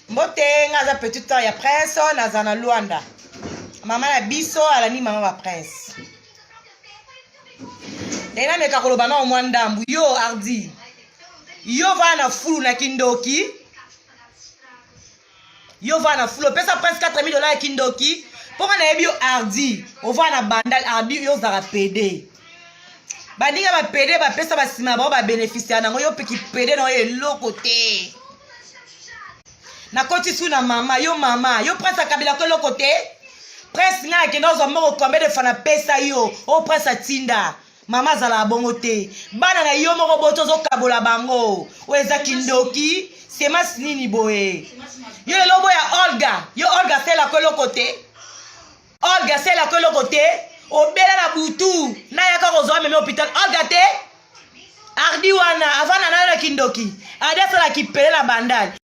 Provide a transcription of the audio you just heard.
Mbote nga za petit temps ya prince naza na Luanda. Mama na biso alani mama ba prince. Tena meka koloba na mwa ndambu yo ardi. Yo va na fulu na kindoki. Yo va na fulu pesa presque $4000 ya kindoki. Poma na yebi yo ardi. O va na bandal ardi yo zara PD. Bandinga ba PD ba pesa ba sima ba bénéficiaire nango yo peki PD no eloko te. Na koti su na mama yo presse kabila ko eloko te. Presse nga ke ndozo moko combien de fana pesa yo o presse tinda. Mama zala bongo te. Bana na yo moko boto zo kabola bango. O eza kindoki, sema nini boye. Yo lobo ya Olga. Yo Olga sela ko eloko te. Olga sela ko eloko te. Obela na butu. Na yaka ko zo meme hôpital Olga te. Ardi wana avana na kindoki. Adesa la kipele la bandal.